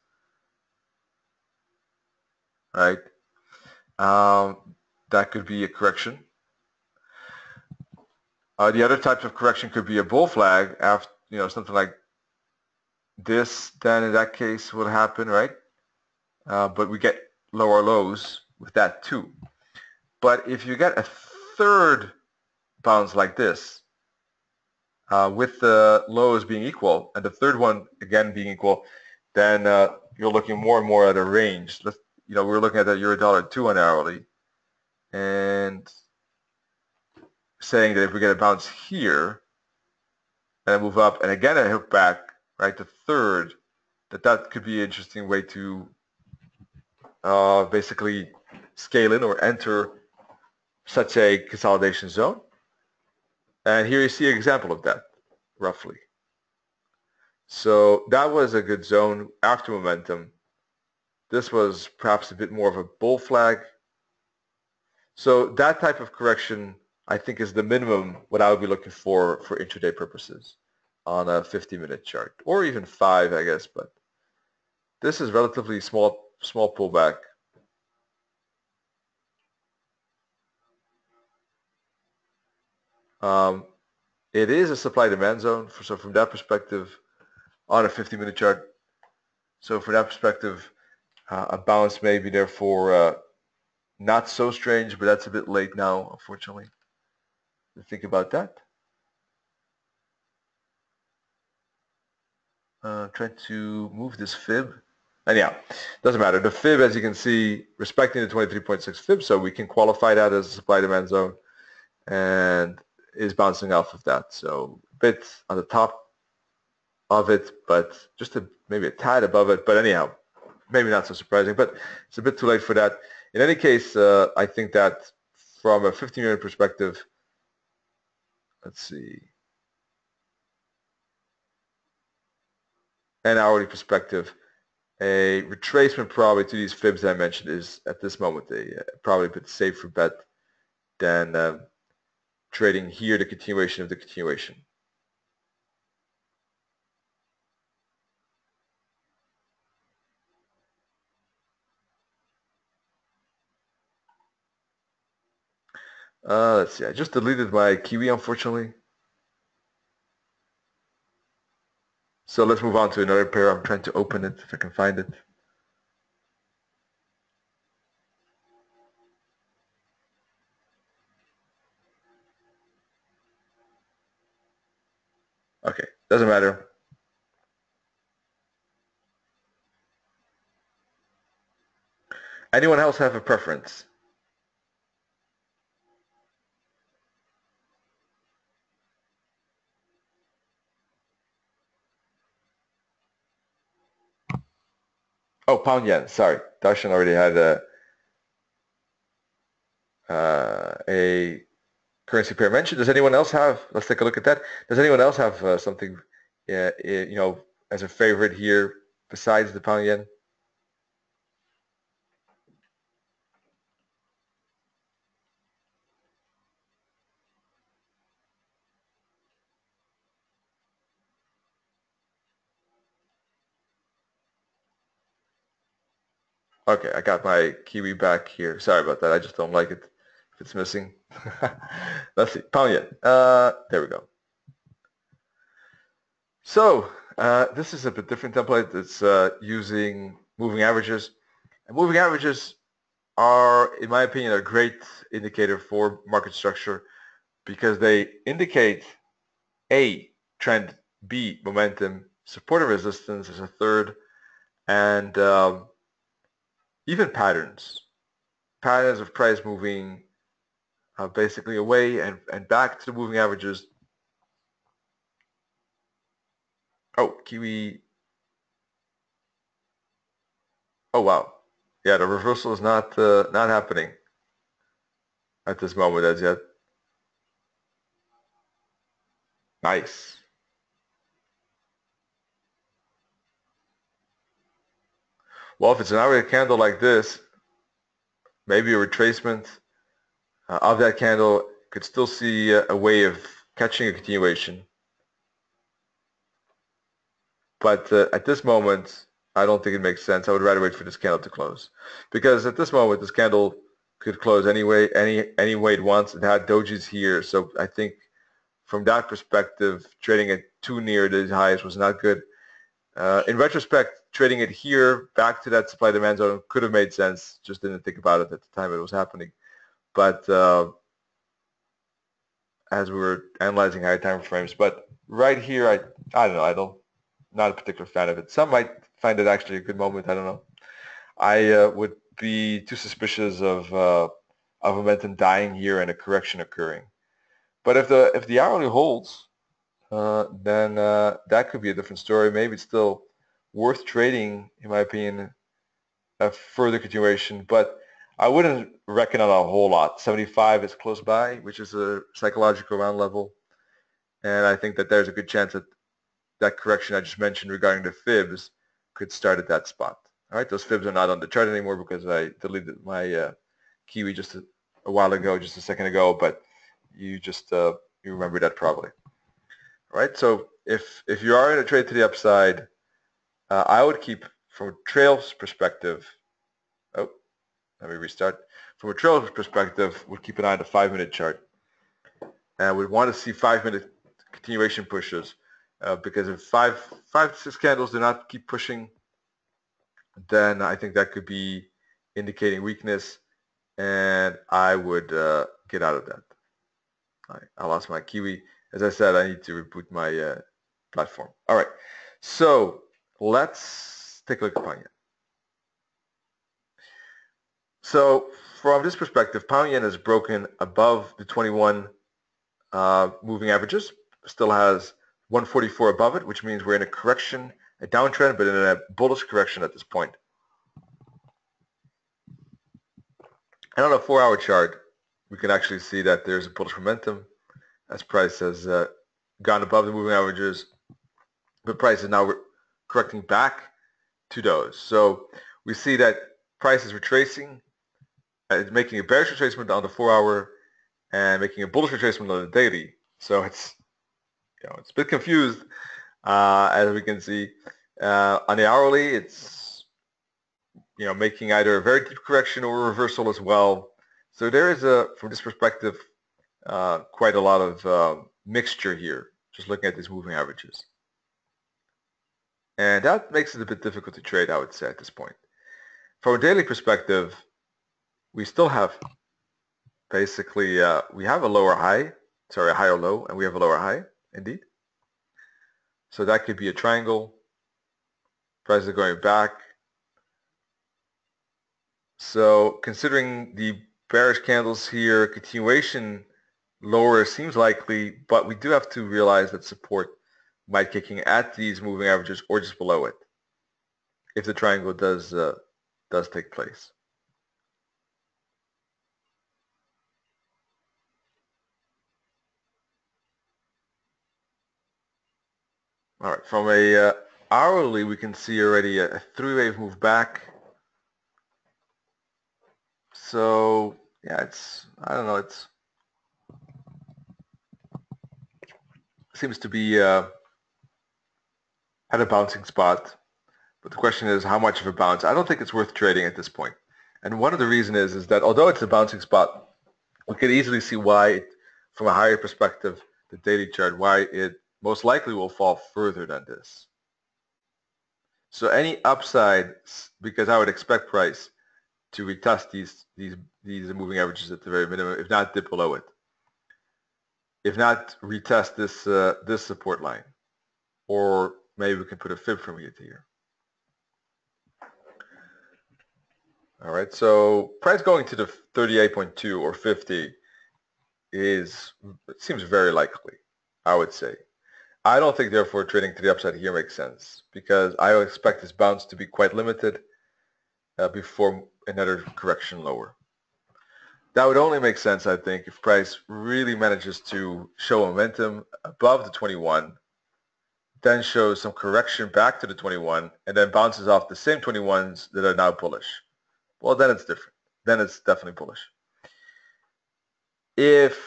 right? That could be a correction. The other types of correction could be a bull flag after, something like this. Then in that case, will happen, right? But we get lower lows with that too. But if you get a third bounce like this, with the lows being equal and the third one again being equal, then you're looking more and more at a range. We're looking at that $1.02 on hourly, and saying that if we get a bounce here and move up and again a hook back, right, the third, that could be an interesting way to basically scale in or enter such a consolidation zone. And here you see an example of that, roughly. So that was a good zone after momentum. This was perhaps a bit more of a bull flag. So that type of correction, I think, is the minimum what I would be looking for intraday purposes on a 50-minute chart, or even 5, I guess. But this is relatively small pullback. It is a supply-demand zone, so from that perspective, on a 50-minute chart. So from that perspective, a bounce may be therefore not so strange, but that's a bit late now, unfortunately, to think about that. Trying to move this fib. Anyhow, doesn't matter. The fib, as you can see, respecting the 23.6 fib, so we can qualify that as a supply-demand zone, and is bouncing off of that. So a bit on the top of it, but just maybe a tad above it. But anyhow, maybe not so surprising, but it's a bit too late for that. In any case, I think that from a 15-minute perspective, let's see, an hourly perspective, a retracement probably to these fibs that I mentioned is at this moment probably a bit safer bet than trading here the continuation of the continuation. Let's see, I just deleted my Kiwi, unfortunately. So let's move on to another pair. I'm trying to open it if I can find it. Okay, doesn't matter. Anyone else have a preference? Oh, pound yen. Sorry, Darshan already had a currency pair mentioned. Does anyone else have? Let's take a look at that. Does anyone else have something, as a favorite here besides the pound yen? Okay, I got my Kiwi back here. Sorry about that. I just don't like it if it's missing. Let's see. Pound yen. There we go. So this is a bit different template. It's using moving averages. And moving averages are, in my opinion, a great indicator for market structure because they indicate A, trend, B, momentum, support and resistance is a third, and even patterns of price moving basically away and back to the moving averages. Oh, Kiwi. Oh, wow. Yeah, the reversal is not happening at this moment as yet. Nice. Well, if it's an hourly candle like this, maybe a retracement of that candle could still see a way of catching a continuation. But at this moment, I don't think it makes sense. I would rather wait for this candle to close. Because at this moment, this candle could close any way it wants. It had dojis here. So I think from that perspective, trading it too near the highs was not good. In retrospect, trading it here back to that supply-demand zone could have made sense. Just didn't think about it at the time it was happening. But as we were analyzing higher time frames, but right here, I don't know. Not a particular fan of it. Some might find it actually a good moment. I don't know. I would be too suspicious of momentum dying here and a correction occurring. But if the hourly holds, then that could be a different story. Maybe it's still worth trading, in my opinion, a further continuation. But I wouldn't reckon on a whole lot. 75 is close by, which is a psychological round level. And I think that there's a good chance that that correction I just mentioned regarding the fibs could start at that spot. All right, those fibs are not on the chart anymore because I deleted my Kiwi just a while ago, just a second ago, but you just you remember that probably. All right, so if you are in a trade to the upside, I would keep, from a trails perspective, oh, let me restart. From a trails perspective, we'd keep an eye on the 5-minute chart. And we'd want to see 5-minute continuation pushes because if five to six candles do not keep pushing, then I think that could be indicating weakness, and I would get out of that. All right, I lost my Kiwi. As I said, I need to reboot my platform. All right, so let's take a look at pound yen. So from this perspective, pound yen has broken above the 21 moving averages, still has 144 above it, which means we're in a correction, a downtrend, but in a bullish correction at this point. And on a 4-hour chart, we can actually see that there's a bullish momentum as price has gone above the moving averages, but price is now correcting back to those. So we see that price is retracing, it's making a bearish retracement on the 4-hour and making a bullish retracement on the daily. So it's it's a bit confused as we can see. On the hourly, it's making either a very deep correction or a reversal as well. So there is from this perspective, quite a lot of mixture here, just looking at these moving averages. And that makes it a bit difficult to trade, I would say, at this point. From a daily perspective, we still have basically, we have a higher low, and we have a lower high, indeed. So that could be a triangle. Prices are going back. So considering the bearish candles here, continuation lower seems likely, but we do have to realize that support might kicking at these moving averages or just below it if the triangle does take place. All right, from a hourly, we can see already a three-wave move back. So yeah, I don't know, it seems to be at a bouncing spot. But the question is, how much of a bounce? I don't think it's worth trading at this point. And one of the reasons is that although it's a bouncing spot, we could easily see why, from a higher perspective, the daily chart, why it most likely will fall further than this. So any upside, because I would expect price to retest these moving averages at the very minimum, if not dip below it. If not, retest this support line, or maybe we can put a fib from here to here. All right, so price going to the 38.2 or 50 it seems very likely, I would say. I don't think, therefore, trading to the upside here makes sense because I would expect this bounce to be quite limited before another correction lower. That would only make sense, I think, if price really manages to show momentum above the 21, then shows some correction back to the 21, and then bounces off the same 21s that are now bullish. Well, then it's different. Then it's definitely bullish. If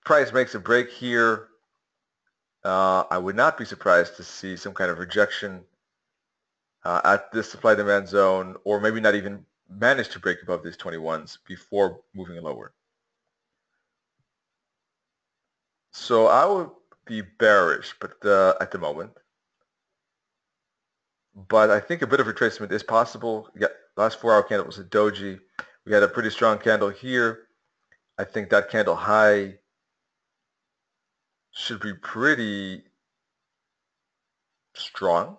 price makes a break here, I would not be surprised to see some kind of rejection at this supply-demand zone, or maybe not even manage to break above these 21s before moving lower. So I would be bearish, but at the moment. But I think a bit of retracement is possible. Yeah, last 4-hour candle was a doji. We had a pretty strong candle here. I think that candle high should be pretty strong.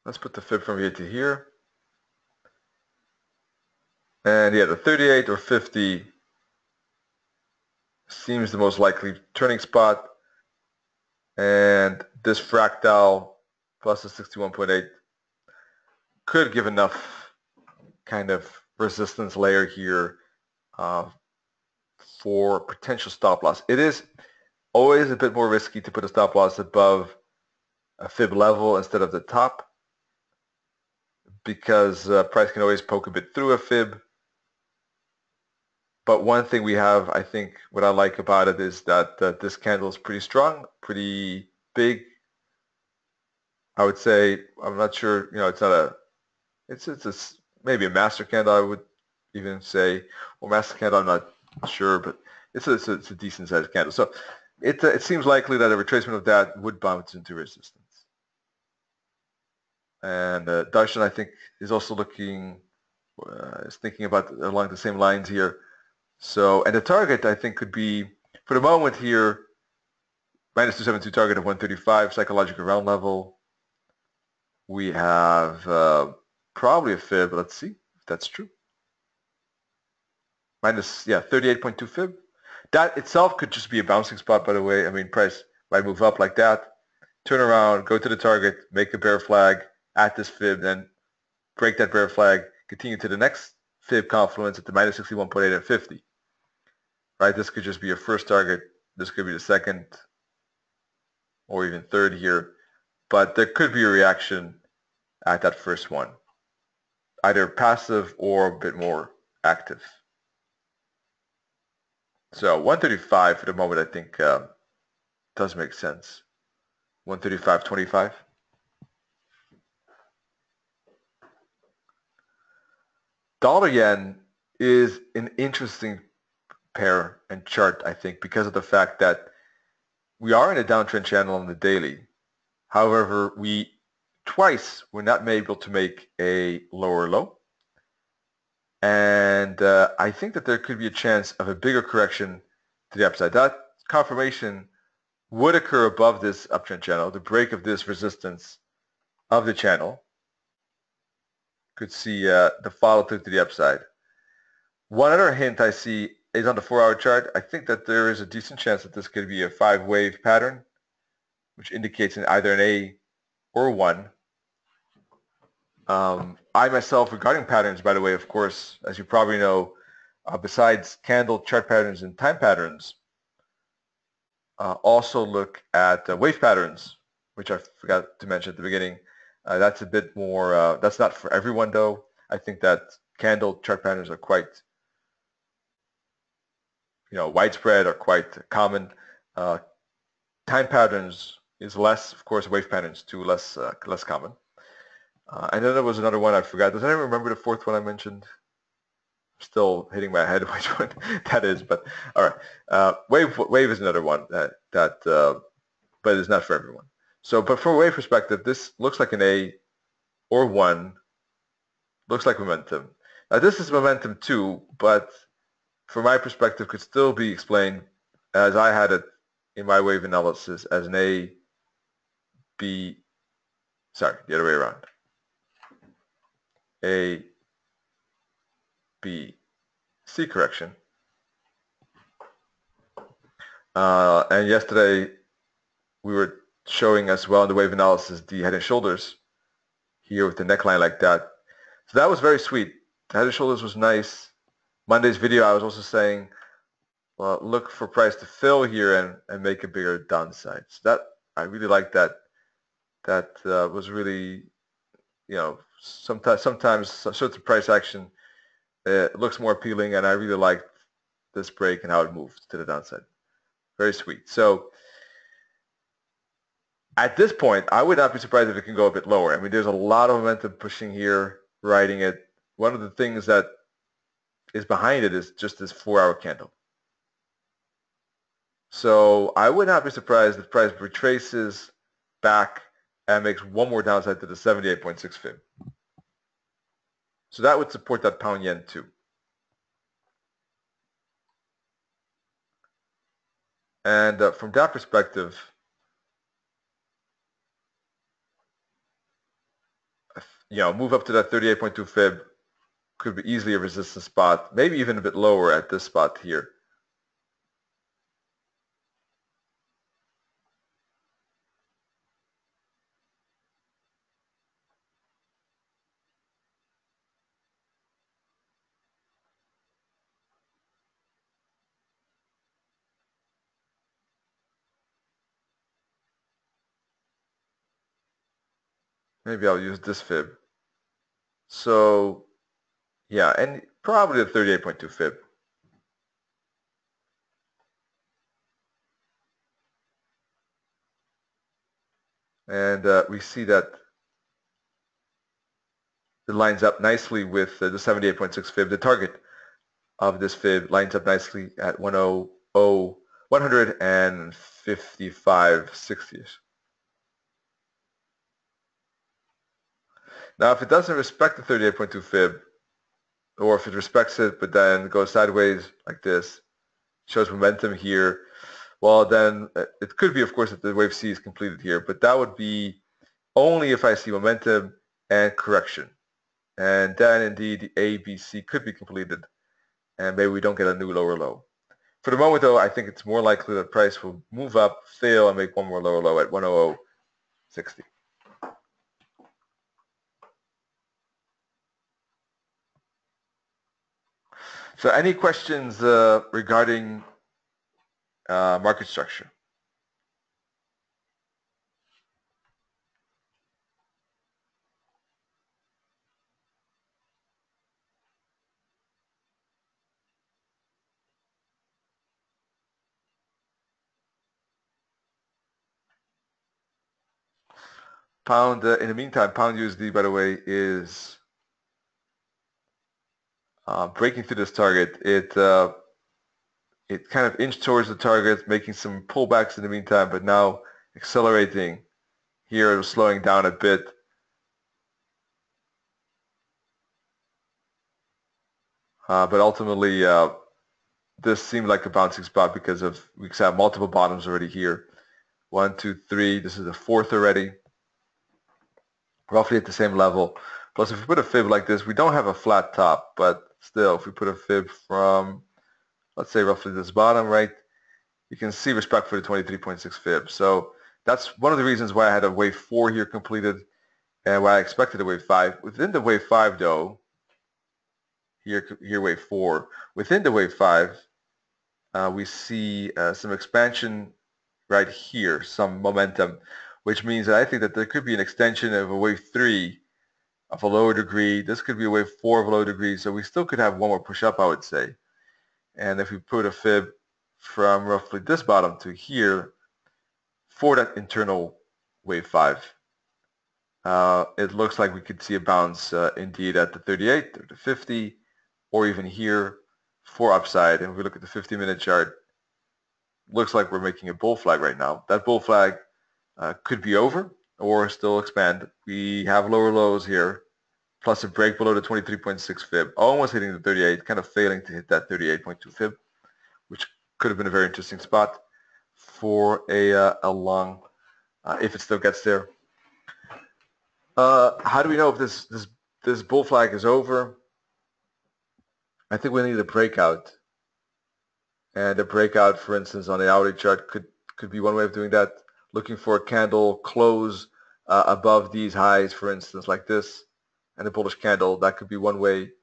Let's put the fib from here to here. And yeah, the 38 or 50 seems the most likely turning spot. And this fractal plus the 61.8 could give enough kind of resistance layer here for potential stop loss. It is always a bit more risky to put a stop loss above a fib level instead of the top, because price can always poke a bit through a fib. But one thing we have, I think, what I like about it is that this candle is pretty strong, pretty big. I would say, I'm not sure, it's not a, it's maybe a master candle, I would even say, or master candle, I'm not sure, but it's a decent sized candle. So it seems likely that a retracement of that would bounce into resistance. And Darshan, I think, is also looking, is thinking about along the same lines here. So, and the target, I think, could be, for the moment here, minus 272 target of 135, psychological round level. We have probably a fib. Let's see if that's true. Minus, 38.2 fib. That itself could just be a bouncing spot, by the way. I mean, price might move up like that, turn around, go to the target, make a bear flag at this fib, then break that bear flag, continue to the next fib confluence at the minus 61.8 and 50. Right? This could just be your first target. This could be the second or even third here. But there could be a reaction at that first one, either passive or a bit more active. So 135 for the moment, I think, does make sense. 135.25. Dollar yen is an interesting pair and chart, I think, because of the fact that we are in a downtrend channel on the daily. However, we twice were not able to make a lower low. And I think that there could be a chance of a bigger correction to the upside. That confirmation would occur above this uptrend channel. The break of this resistance of the channel could see the follow through to the upside. One other hint I see is on the 4-hour chart. I think that there is a decent chance that this could be a 5-wave pattern, which indicates either an A or 1. I myself, regarding patterns, by the way, of course, as you probably know, besides candle chart patterns and time patterns, also look at wave patterns, which I forgot to mention at the beginning. That's a bit more, that's not for everyone though. I think that candle chart patterns are quite, widespread or quite common. Time patterns is less, of course, wave patterns too, less common. And then there was another one I forgot. Does anyone remember the fourth one I mentioned? Still hitting my head which one that is, but all right. Wave is another one but it's not for everyone. So, but from a wave perspective, this looks like an A or 1. Looks like momentum. Now this is momentum too, but from my perspective could still be explained as I had it in my wave analysis as an A, B, sorry, the other way around. A, B, C correction. And yesterday we were showing as well in the wave analysis the head and shoulders here with the neckline like that. So that was very sweet. The head and shoulders was nice. Monday's video I was also saying, well, look for price to fill here and make a bigger downside. So that I really like that. That was really, sometimes certain price action looks more appealing, and I really liked this break and how it moved to the downside. Very sweet. So at this point, I would not be surprised if it can go a bit lower. I mean, there's a lot of momentum pushing here, riding it. One of the things that is behind it is just this 4-hour candle. So I would not be surprised if price retraces back and makes one more downside to the 78.6 fib. So that would support that pound yen too. And from that perspective, move up to that 38.2 fib could be easily a resistance spot, maybe even a bit lower at this spot here. maybe I'll use this fib. So yeah, and probably the 38.2 fib. And we see that it lines up nicely with the 78.6 fib. The target of this fib lines up nicely at 155.60. Now, if it doesn't respect the 38.2 fib, or if it respects it but then goes sideways like this, shows momentum here, well then it could be, of course, that the wave C is completed here, but that would be only if I see momentum and correction. And then indeed the A, B, C could be completed, and maybe we don't get a new lower low. For the moment though, I think it's more likely that price will move up, fail, and make one more lower low at 100.60. So any questions regarding market structure? Pound, in the meantime, pound USD, by the way, is breaking through this target. It kind of inched towards the target, making some pullbacks in the meantime, but now accelerating. Here it was slowing down a bit. But ultimately, this seemed like a bouncing spot because we have multiple bottoms already here. 1, 2, 3. This is the fourth already. Roughly at the same level. Plus, if we put a fib like this, we don't have a flat top, but still, if we put a fib from, let's say, roughly this bottom, right, you can see respect for the 23.6 fib. So that's one of the reasons why I had a wave 4 here completed and why I expected a wave 5. Within the wave 5, though, here wave 4, within the wave 5, we see some expansion right here, some momentum, which means that I think that there could be an extension of a wave 3 of a lower degree. This could be a wave 4 of a lower degree, so we still could have one more push up, I would say. And if we put a fib from roughly this bottom to here for that internal wave 5, it looks like we could see a bounce indeed at the 38 or the 50, or even here for upside. And if we look at the 50-minute chart, looks like we're making a bull flag right now. That bull flag could be over or still expand. We have lower lows here, plus a break below the 23.6 fib, almost hitting the 38, kind of failing to hit that 38.2 fib, which could have been a very interesting spot for a long, if it still gets there. How do we know if this bull flag is over? I think we need a breakout. And a breakout, for instance, on the hourly chart could be one way of doing that. Looking for a candle close above these highs, for instance, like this, and a bullish candle. That could be one way.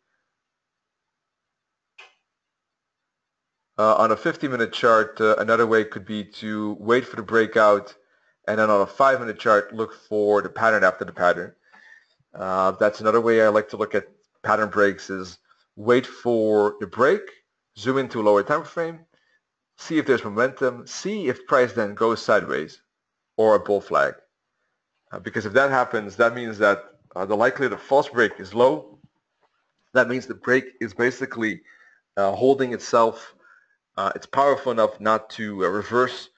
On a 50-minute chart, another way could be to wait for the breakout, and then on a 5-minute chart, look for the pattern after the pattern. That's another way I like to look at pattern breaks, is wait for the break, zoom into a lower time frame, see if there's momentum, see if price then goes sideways or a bull flag. Because if that happens, that means that the likelihood of false break is low. That means the break is basically holding itself. It's powerful enough not to reverse,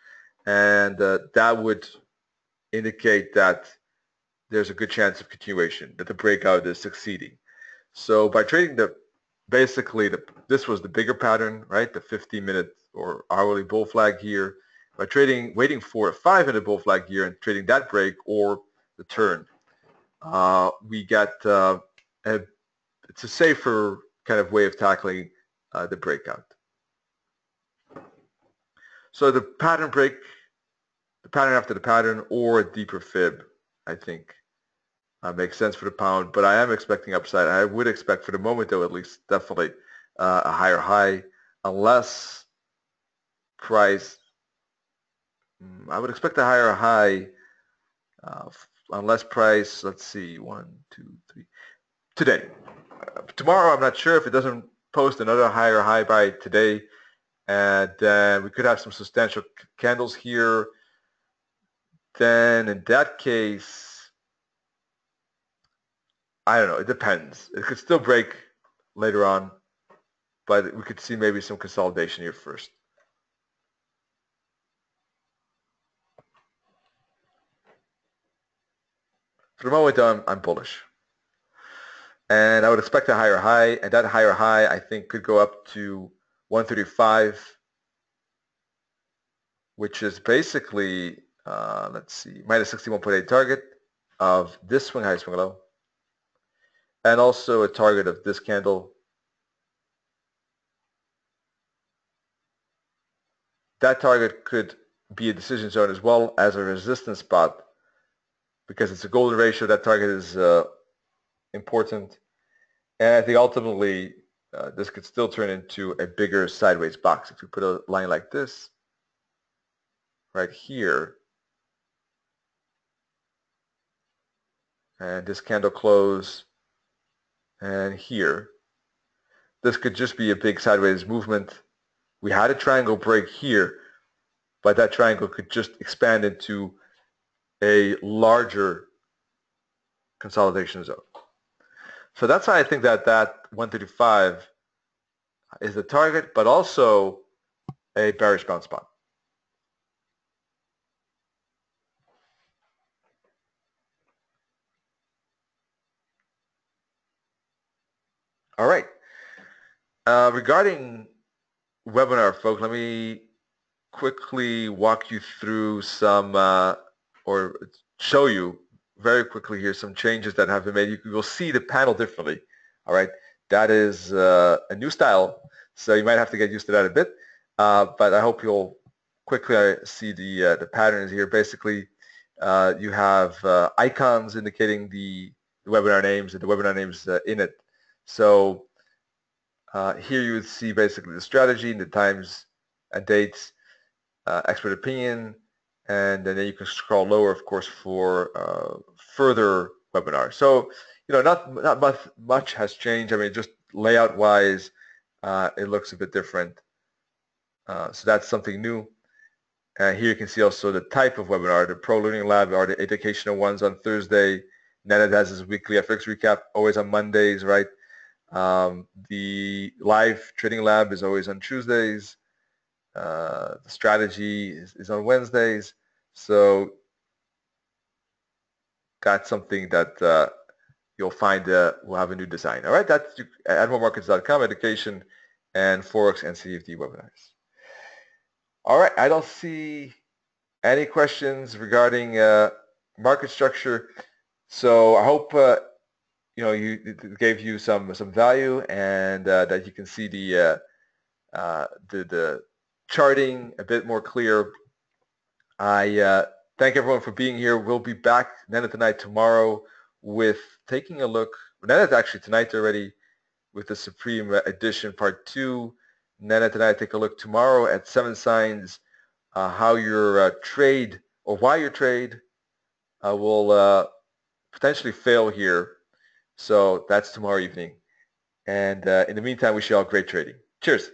and that would indicate that there's a good chance of continuation, that the breakout is succeeding. So by trading this was the bigger pattern, right? The 50-minute or hourly bull flag here. By waiting for a 5-minute bull flag here and trading that break or the turn, we get it's a safer kind of way of tackling the breakout. So the pattern break, the pattern after the pattern, or a deeper fib, I think makes sense for the pound. But I am expecting upside. I would expect, for the moment though, at least, definitely a higher high, unless price, I would expect a higher high unless price, let's see, 1, 2, 3, today. Tomorrow, I'm not sure if it doesn't post another higher high by today, and then we could have some substantial candles here. Then in that case, I don't know, it depends. It could still break later on, but we could see maybe some consolidation here first. For the moment, I'm bullish. And I would expect a higher high, and that higher high, I think, could go up to 135, which is basically, let's see, minus 61.8 target of this swing high, swing low, and also a target of this candle. That target could be a decision zone as well as a resistance spot because it's a golden ratio. That target is important. And I think ultimately this could still turn into a bigger sideways box. If you put a line like this right here, and this candle close, and here, this could just be a big sideways movement. We had a triangle break here, but that triangle could just expand into a larger consolidation zone. So that's why I think that 135 is the target, but also a bearish bounce spot. All right. Regarding webinar, folks, let me quickly walk you through some, or show you very quickly here some changes that have been made. You will see the panel differently. All right. That is a new style, so you might have to get used to that a bit. But I hope you'll quickly see the patterns here. Basically, you have icons indicating the webinar names and the webinar names in it. So here you would see basically the strategy and the times and dates, expert opinion, and then you can scroll lower, of course, for further webinars. So, not much has changed. I mean, just layout-wise, it looks a bit different. So that's something new. Here you can see also the type of webinar. The Pro Learning Lab are the educational ones on Thursday. Netta has his weekly FX recap, always on Mondays, right? The live trading lab is always on Tuesdays. The strategy is on Wednesdays. So that's something that you'll find will have a new design. All right, that's admiralmarkets.com, education, and Forex and CFD webinars. All right, I don't see any questions regarding market structure. So I hope it gave you some value, and that you can see the charting a bit more clear. I thank everyone for being here. We'll be back Netta tonight tomorrow with taking a look. Netta's actually tonight already with the Supreme Edition Part 2. Netta tonight take a look tomorrow at 7 signs how your trade or why your trade will potentially fail here. So that's tomorrow evening. And in the meantime, wish you all great trading. Cheers.